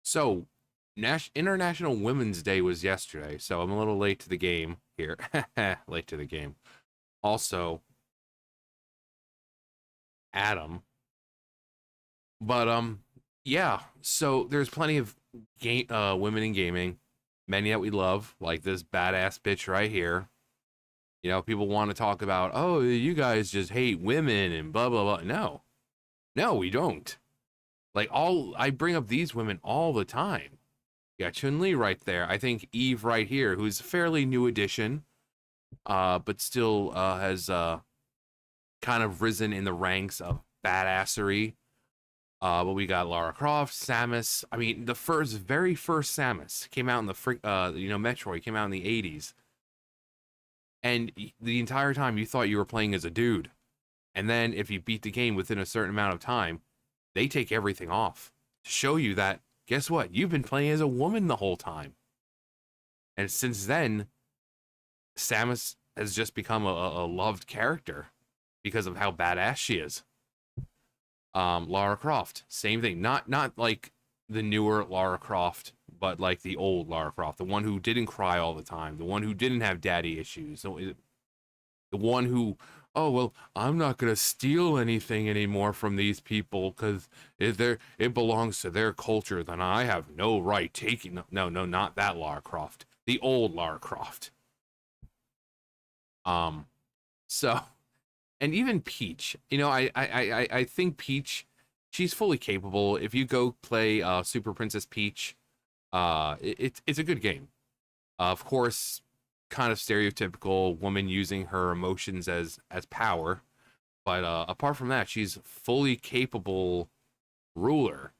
So, International Women's Day was yesterday, so I'm a little late to the game here. Late to the game. Also, Adam. But yeah. So there's plenty of game women in gaming, many that we love, like this badass bitch right here. People want to talk about, oh, you guys just hate women and blah blah blah. No, no, we don't. Like all, I bring up these women all the time. You got Chun Li right there. I think Eve right here, who's a fairly new addition, but still has kind of risen in the ranks of badassery. But we got Lara Croft, Samus. I mean, the very first Samus came out in Metroid came out in the '80s, and the entire time you thought you were playing as a dude. And then if you beat the game within a certain amount of time, they take everything off to show you that guess what? You've been playing as a woman the whole time. And since then, Samus has just become a loved character because of how badass she is. Lara Croft, same thing. Not like the newer Lara Croft, but like the old Lara Croft, the one who didn't cry all the time, the one who didn't have daddy issues, the one who, oh well, I'm not gonna steal anything anymore from these people because it belongs to their culture. Then I have no right taking. No, no, not that Lara Croft. The old Lara Croft. Um, so and even Peach, I think Peach, she's fully capable. If you go play Super Princess Peach, it's a good game. Of course, kind of stereotypical woman using her emotions as power, but apart from that, she's fully capable ruler.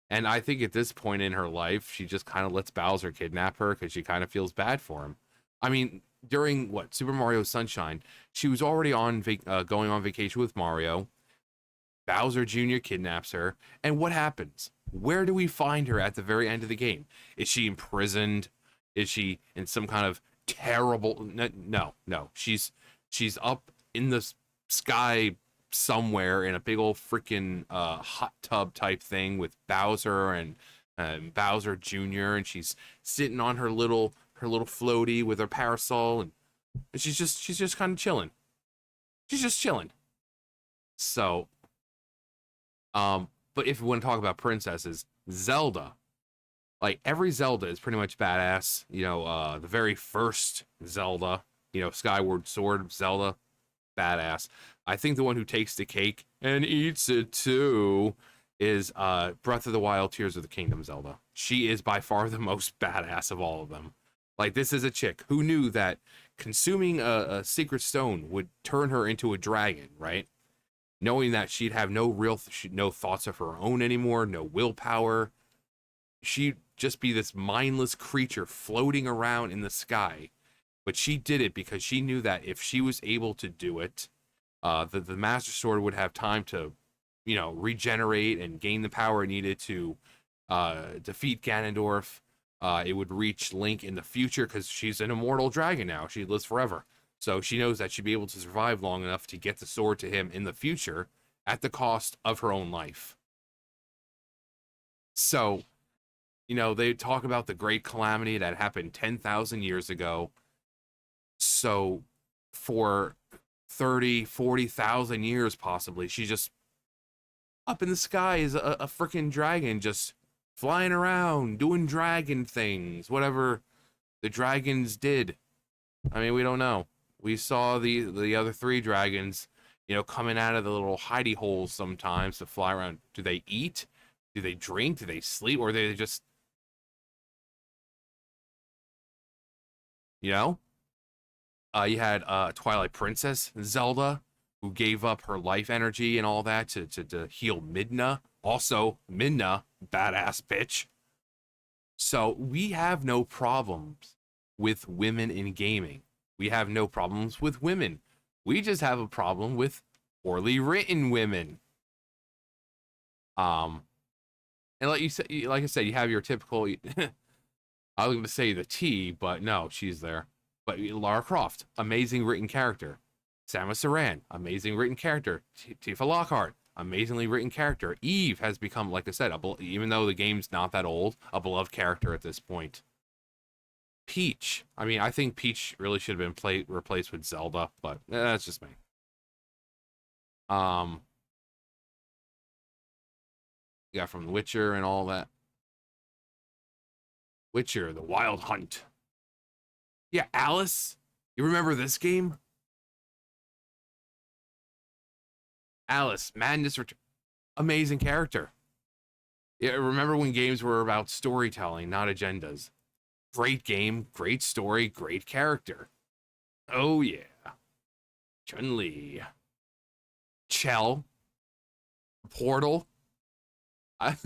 And I think at this point in her life, she just kind of lets Bowser kidnap her because she kind of feels bad for him. I mean, during what Super Mario Sunshine, she was already going on vacation with Mario. Bowser Jr. kidnaps her, and what happens? Where do we find her at the very end of the game? Is she imprisoned? Is she in some kind of terrible? No, no. She's up in the sky somewhere in a big old freaking hot tub type thing with Bowser and Bowser Jr. and she's sitting on her little floaty with her parasol and she's just kind of chilling. She's just chilling. So, but if we want to talk about princesses, Zelda, like every Zelda is pretty much badass. The very first Zelda, Skyward Sword Zelda, badass. I think the one who takes the cake and eats it too is Breath of the Wild Tears of the Kingdom Zelda. She is by far the most badass of all of them. Like this is a chick who knew that consuming a secret stone would turn her into a dragon, right? Knowing that she'd have no thoughts of her own anymore, no willpower. She'd just be this mindless creature floating around in the sky. But she did it because she knew that if she was able to do it, the Master Sword would have time to, regenerate and gain the power it needed to defeat Ganondorf. It would reach Link in the future because she's an immortal dragon now. She lives forever. So she knows that she'd be able to survive long enough to get the sword to him in the future at the cost of her own life. So, they talk about the great calamity that happened 10,000 years ago. So, for 30, 40,000 years, possibly, she's just up in the sky as a freaking dragon, just flying around, doing dragon things, whatever the dragons did. I mean, we don't know. We saw the other three dragons, coming out of the little hidey holes sometimes to fly around. Do they eat? Do they drink? Do they sleep? Or do they just, you know? You had Twilight Princess Zelda, who gave up her life energy and all that to heal Midna. Also, Midna, badass bitch. So we have no problems with women in gaming. We have no problems with women. We just have a problem with poorly written women. Um, and like I said, you have your typical. I was going to say the T, but no, she's there. But Lara Croft, amazing written character. Samus Aran, amazing written character. Tifa Lockhart, amazingly written character. Eve has become, like I said, even though the game's not that old, a beloved character at this point. Peach. I mean, I think Peach really should have been replaced with Zelda, but that's just me. Um, you got from The Witcher and all that. Witcher, The Wild Hunt. Yeah, Alice. You remember this game? Alice, Madness Return. Amazing character. Yeah, remember when games were about storytelling, not agendas? Great game, great story, great character. Oh yeah. Chun-Li. Chell. Portal. I,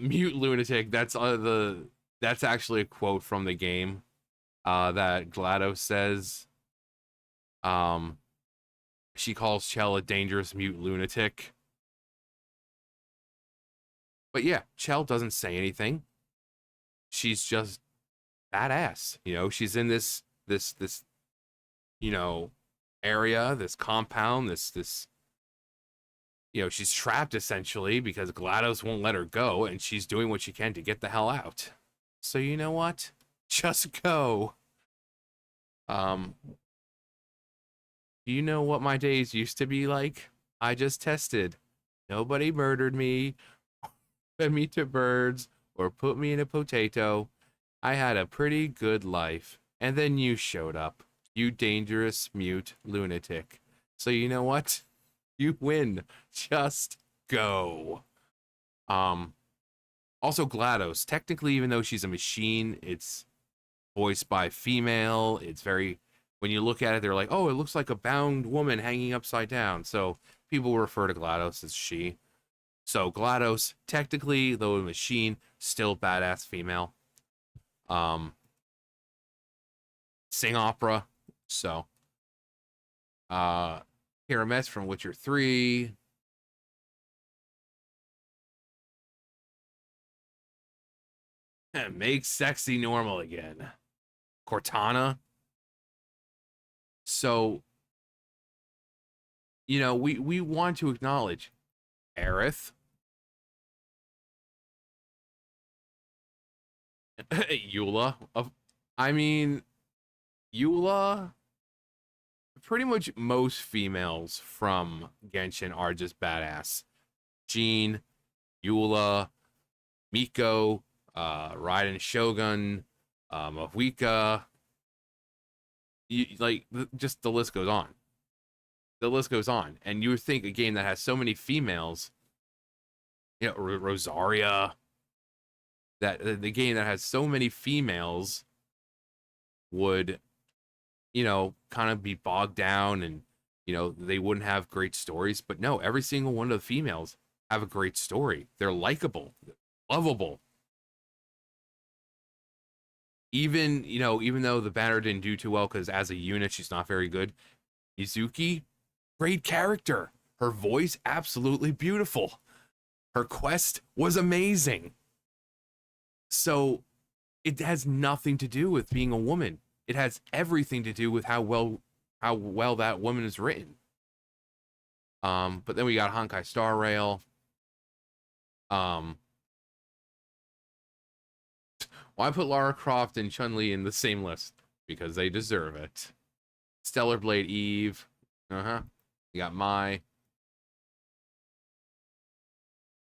Mute lunatic. That's actually a quote from the game. That GLaDOS says. Um, she calls Chell a dangerous mute lunatic. But yeah, Chell doesn't say anything. She's just badass. You know, she's in this you know area, this compound, this you know, she's trapped essentially because GLaDOS won't let her go, and she's doing what she can to get the hell out. So you know what? Just go. Um, you know what my days used to be like? I just tested. Nobody murdered me, fed me to birds, or put me in a potato. I had a pretty good life. And then you showed up. You dangerous mute lunatic. So you know what? You win. Just go. Um Also GLaDOS, technically even though she's a machine, it's voiced by female. It's very, when you look at it, they're like, "Oh, it looks like a bound woman hanging upside down." So people refer to GLaDOS as she. So GLaDOS, technically, though a machine, still badass female. Um, sing opera. So, uh, Hiramet from Witcher 3. Make sexy normal again. Cortana. So, you know, we want to acknowledge Aerith, Eula. I mean, Eula. Pretty much most females from Genshin are just badass. Jean, Eula, Miko, Raiden Shogun, Mahuika. Just the list goes on. The list goes on, and you would think a game that has so many females, you know, Rosaria, that the game that has so many females would, you know, kind of be bogged down, and you know they wouldn't have great stories. But no, every single one of the females have a great story. They're likable, lovable. Even, you know, even though the banner didn't do too well because as a unit she's not very good, Izuki, great character. Her voice absolutely beautiful. Her quest was amazing. So it has nothing to do with being a woman. It has everything to do with how well that woman is written. But then we got Honkai Star Rail. Um, why put Lara Croft and Chun-Li in the same list? Because they deserve it. Stellar Blade Eve. Uh-huh. You got Mai.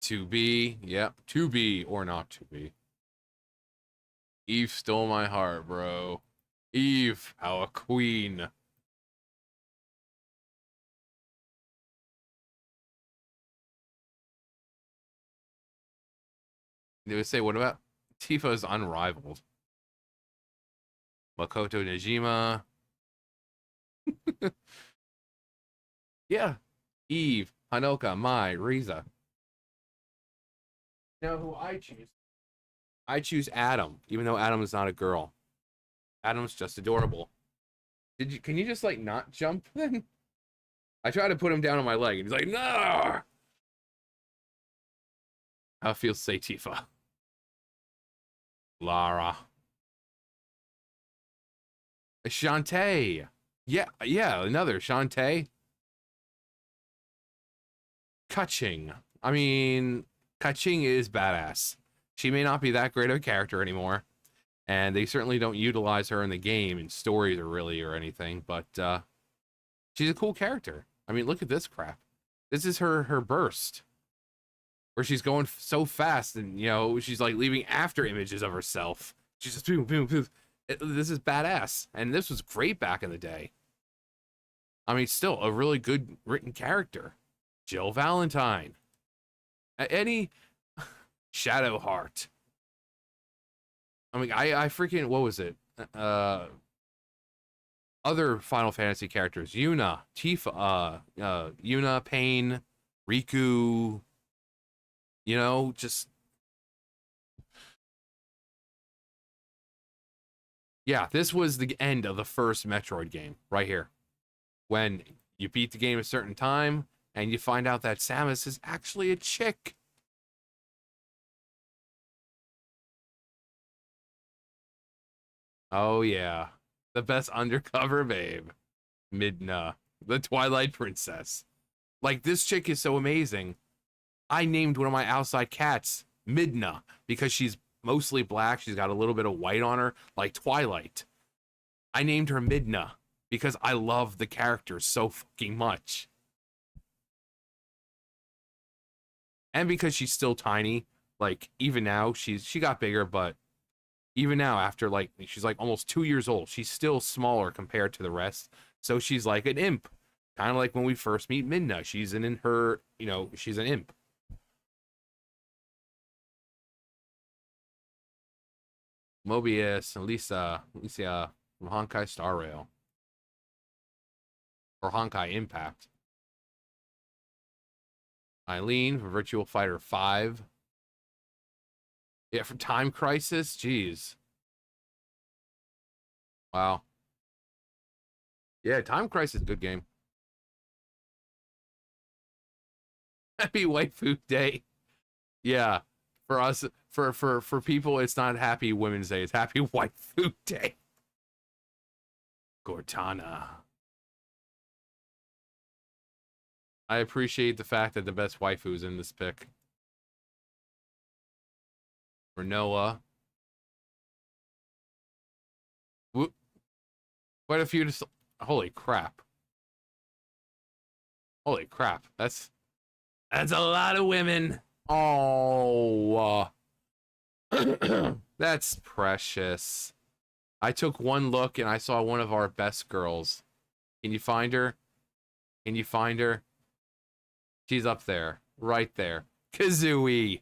2B. Yep. 2B or not 2B. Eve stole my heart, bro. Eve, how a queen. They would say, what about Tifa's unrivaled? Makoto Najima. Yeah. Eve, Hanoka, Mai, Riza. Now who I choose? I choose Adam, even though Adam is not a girl. Adam's just adorable. Can you just like not jump then? I try to put him down on my leg and he's like, no. How it feels to say Tifa. Lara. Shantae. Yeah, another Shantae. Kaching. I mean, Kaching is badass. She may not be that great of a character anymore, and they certainly don't utilize her in the game in stories or really or anything, but she's a cool character. I mean, look at this crap. This is her burst, where she's going so fast, and she's like leaving after images of herself. She's just boom, boom, boom. This is badass, and this was great back in the day. I mean, still a really good written character. Jill Valentine. Any Shadowheart. I mean, I freaking, what was it? Other Final Fantasy characters. Yuna, Tifa, Yuna, Pain, Riku, just... Yeah, this was the end of the first Metroid game, right here. When you beat the game a certain time, and you find out that Samus is actually a chick. Oh yeah, the best undercover babe, Midna, the Twilight Princess. Like, this chick is so amazing. I named one of my outside cats Midna because she's mostly black. She's got a little bit of white on her, like Twilight. I named her Midna because I love the character so fucking much. And because she's still tiny, like, even now, she got bigger, but even now, after, like, she's like almost 2 years old, she's still smaller compared to the rest. So she's like an imp. Kind of like when we first meet Midna. She's in her, she's an imp. Mobius, Alicia from Honkai Star Rail. Or Honkai Impact. Eileen from Virtual Fighter 5. Yeah, from Time Crisis? Jeez. Wow. Yeah, Time Crisis, good game. Happy Waifu Day. Yeah. For us, for people, it's not Happy Women's Day. It's Happy Waifu Day. Cortana. I appreciate the fact that the best waifu is in this pick. Renoa. Whoop. Quite a few to... Holy crap. Holy crap. That's a lot of women. Oh. That's precious. I took one look and I saw one of our best girls. Can you find her? Can you find her? She's up there. Right there. Kazooie.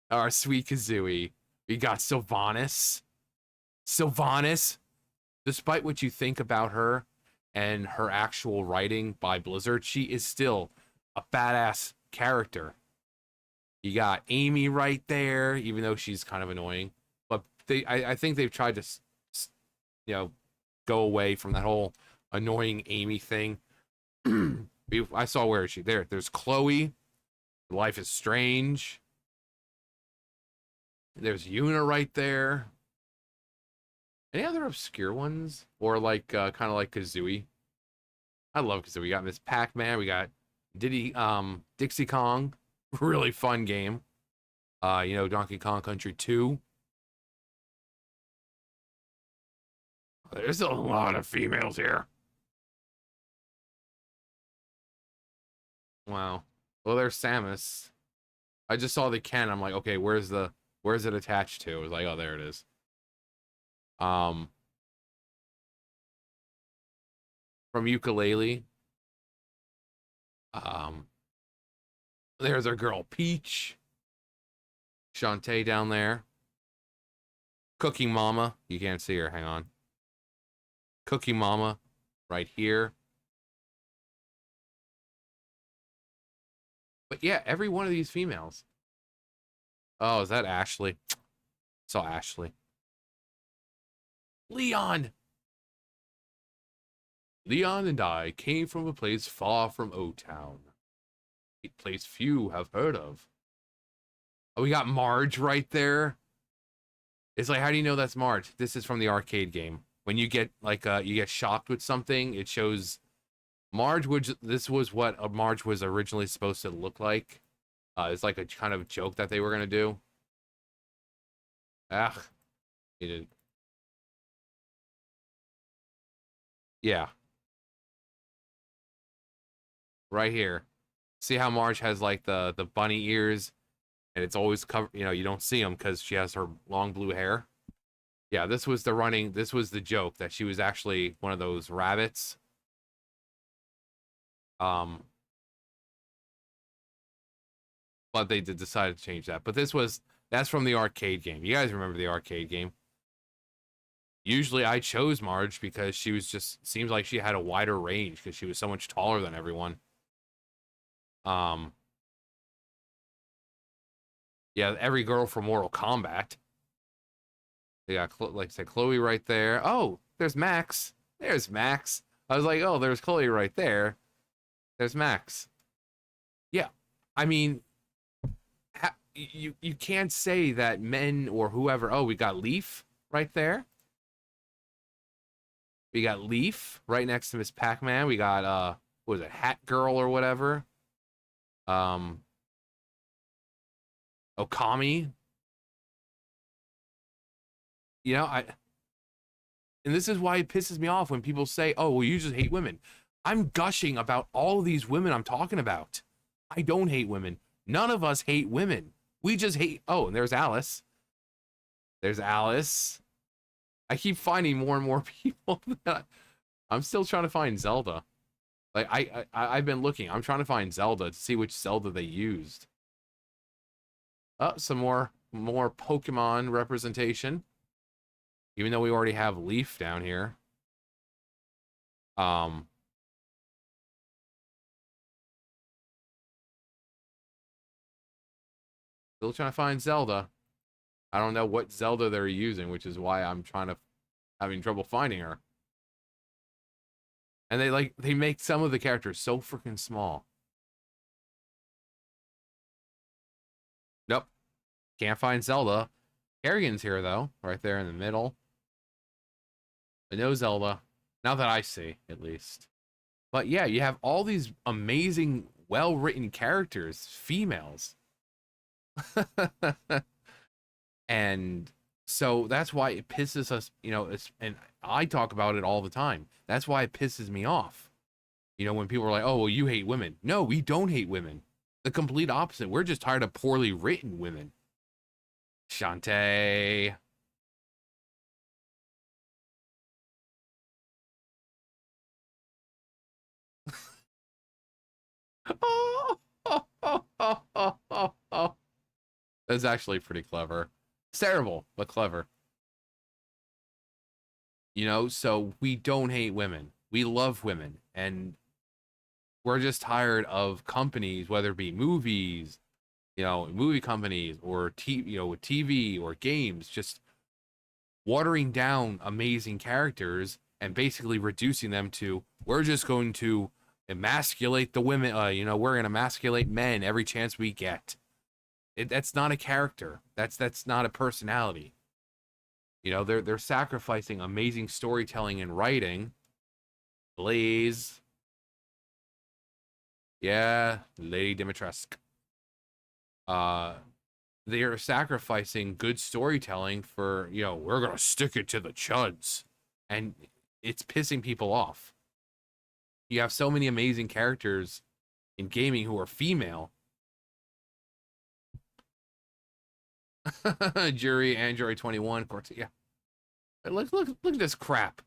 Our sweet Kazooie. We got Sylvanas. Sylvanas. Despite what you think about her and her actual writing by Blizzard, she is still a badass character. You got Amy right there, even though she's kind of annoying. But I think they've tried to, go away from that whole annoying Amy thing. I saw, where is she? There's Chloe. Life is Strange. There's Yuna right there. Any other obscure ones? Or like, kind of like Kazooie? I love Kazooie. We got Miss Pac-Man. We got Dixie Kong. Really fun game. Donkey Kong Country 2. There's a lot of females here. Wow. Well, there's Samus. I just saw the Ken. I'm like, okay, where's it attached to? I was like, oh, there it is. From Yooka-Laylee. There's our girl Peach. Shantae down there. Cooking Mama. You can't see her, hang on. Cooking Mama right here. But yeah, every one of these females. Oh, is that Ashley? Saw Ashley. Leon! Leon and I came from a place far from O-Town. A place few have heard of. Oh, we got Marge right there. It's like, how do you know that's Marge? This is from the arcade game. When you get, like, you get shocked with something, it shows Marge, which this was what a Marge was originally supposed to look like. It's like a kind of joke that they were gonna do. Ah, he did. Yeah, right here. See how Marge has like the bunny ears, and it's always covered. You know, you don't see them because she has her long blue hair. Yeah, this was the running. This was the joke that she was actually one of those rabbits. Um, but they did decide to change that. But that's from the arcade game. You guys remember the arcade game? Usually I chose Marge because she was just seems like she had a wider range because she was so much taller than everyone. Um, yeah, every girl from Mortal Kombat. They got like I said, Chloe right there. Oh, there's Max. There's Max. I was like, oh, there's Chloe right there. There's Max. Yeah, I mean, you can't say that men or whoever. Oh, we got Leaf right there. We got Leaf right next to Miss Pac-Man. We got what was it, Hat Girl or whatever? Um, Okami. You know, and this is why it pisses me off when people say, "Oh, well, you just hate women." I'm gushing about all of these women I'm talking about. I don't hate women. None of us hate women. We just hate. Oh, and there's Alice. There's Alice. I keep finding more and more people. I'm still trying to find Zelda. Like I've been looking. I'm trying to find Zelda to see which Zelda they used. Oh, some more Pokemon representation. Even though we already have Leaf down here. Um Still trying to find Zelda. I don't know what Zelda they're using, which is why I'm trying to having trouble finding her. And they make some of the characters so freaking small. Nope. Can't find Zelda. Kerrigan's here though, right there in the middle. But no Zelda. Not that I see, at least. But yeah, you have all these amazing, well-written characters, females. And so that's why it pisses us, and I talk about it all the time. That's why it pisses me off. When people are like, "Oh, well, you hate women." No, we don't hate women. The complete opposite. We're just tired of poorly written women. Shantae. Oh, oh, oh, oh, oh, oh, oh. That's actually pretty clever. It's terrible, but clever. So we don't hate women. We love women. And we're just tired of companies, whether it be movies, movie companies or with TV or games, just watering down amazing characters and basically reducing them to we're just going to emasculate the women. We're going to emasculate men every chance we get. That's not a character. That's not a personality. They're sacrificing amazing storytelling and writing. Blaze, yeah, Lady Dimitrescu. Uh, they are sacrificing good storytelling for we're gonna stick it to the chuds, and it's pissing people off. You have so many amazing characters in gaming who are female. Jury, Android 21, Cortez. Yeah, look at this crap.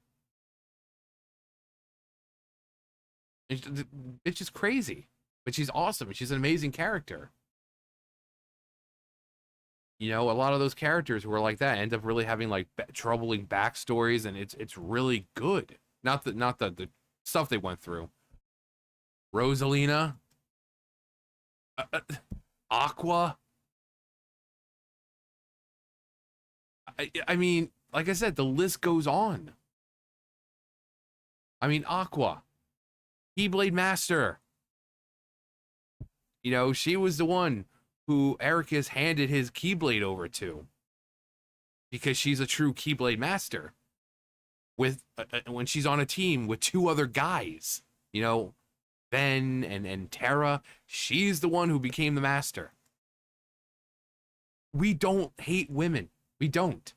It's just crazy, but she's awesome. She's an amazing character. A lot of those characters who are like that end up really having like troubling backstories, and it's really good. Not the stuff they went through. Rosalina, Aqua. I mean, like I said, the list goes on. I mean, Aqua, Keyblade Master. She was the one who Ericus handed his Keyblade over to because she's a true Keyblade Master. With when she's on a team with two other guys, Ben and Tara, she's the one who became the master. We don't hate women. We don't.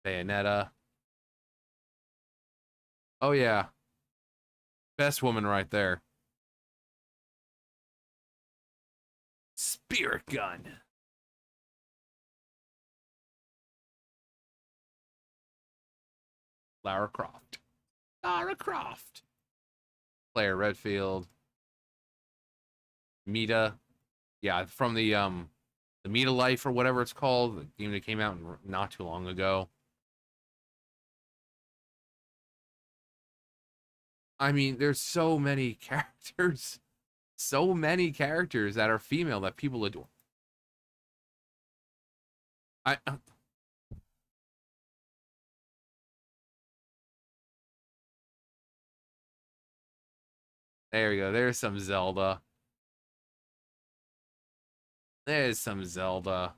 Bayonetta. Oh yeah, best woman right there. Spirit gun. Lara Croft. Lara Croft. Claire Redfield. Mita. Yeah, from the Mita Life or whatever it's called, the game that came out not too long ago. I mean, there's so many characters, so many characters that are female that people adore. I There we go. There's some Zelda. There's some Zelda.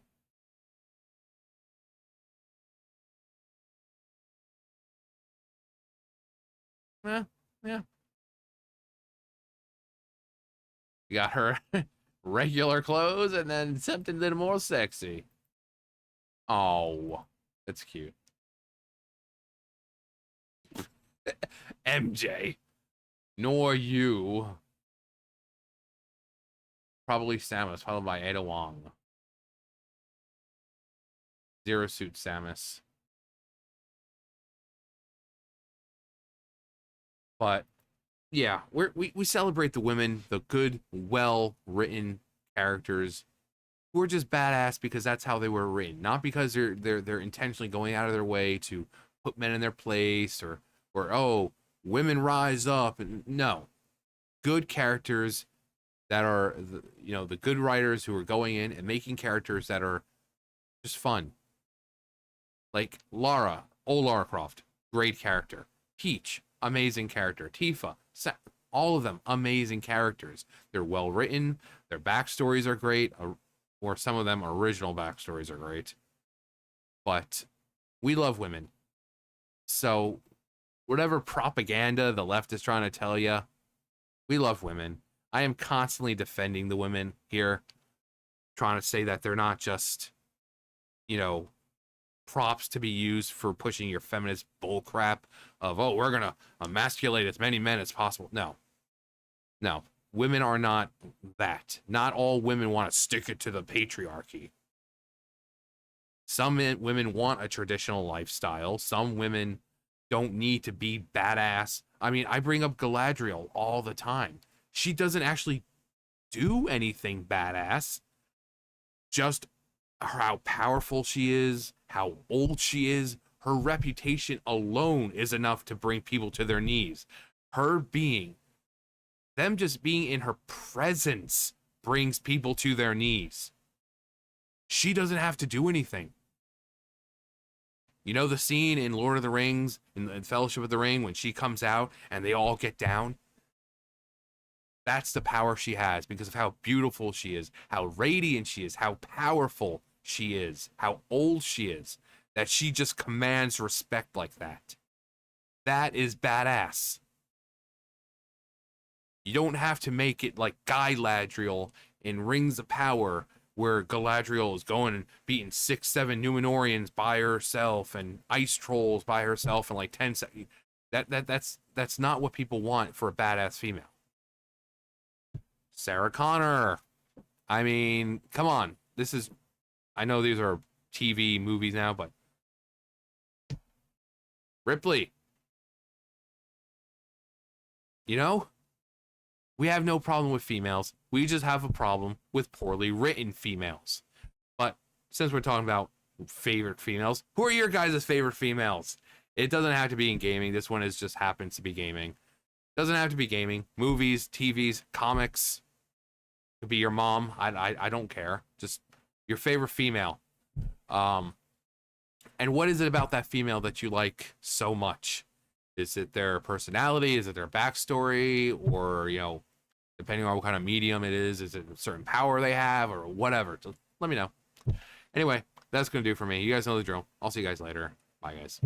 Yeah, yeah. You got her regular clothes and then something a little more sexy. Oh, that's cute. MJ, nor you. Probably Samus, followed by Ada Wong. Zero Suit Samus. But yeah, we celebrate the women, the good, well written characters who are just badass because that's how they were written, not because they're intentionally going out of their way to put men in their place or oh, women rise up. And no, good characters that are the good writers who are going in and making characters that are just fun. Like Lara, old Lara Croft, great character. Peach, amazing character. Tifa, all of them amazing characters. They're well written. Their backstories are great, or some of them original backstories are great. But we love women. So whatever propaganda the left is trying to tell you, we love women. I am constantly defending the women here, trying to say that they're not just, you know, props to be used for pushing your feminist bullcrap of, oh, we're gonna emasculate as many men as possible. No, no, women are not that. Not all women want to stick it to the patriarchy. Some women want a traditional lifestyle. Some women don't need to be badass. I mean, I bring up Galadriel all the time. She doesn't actually do anything badass. Just how powerful she is, how old she is, her reputation alone is enough to bring people to their knees. Them just being in her presence brings people to their knees. She doesn't have to do anything. You know the scene in Lord of the Rings, in Fellowship of the Ring, when she comes out and they all get down? That's the power she has because of how beautiful she is, how radiant she is, how powerful she is, how old she is, that she just commands respect like that. That is badass. You don't have to make it like Guy Ladriel in Rings of Power, where Galadriel is going and beating 6, 7 Numenorians by herself and ice trolls by herself in like 10 seconds. That's not what people want for a badass female. Sarah Connor. I mean, come on. I know these are TV movies now, but Ripley, you know, we have no problem with females. We just have a problem with poorly written females. But since we're talking about favorite females, who are your guys' favorite females? It doesn't have to be in gaming. This one is just happens to be gaming. Doesn't have to be gaming. Movies, TVs, comics. Could be your mom. I don't care. Just your favorite female. Um, and what is it about that female that you like so much? Is it their personality? Is it their backstory? Or, depending on what kind of medium it is it a certain power they have or whatever? So let me know. Anyway, that's going to do for me. You guys know the drill. I'll see you guys later. Bye, guys.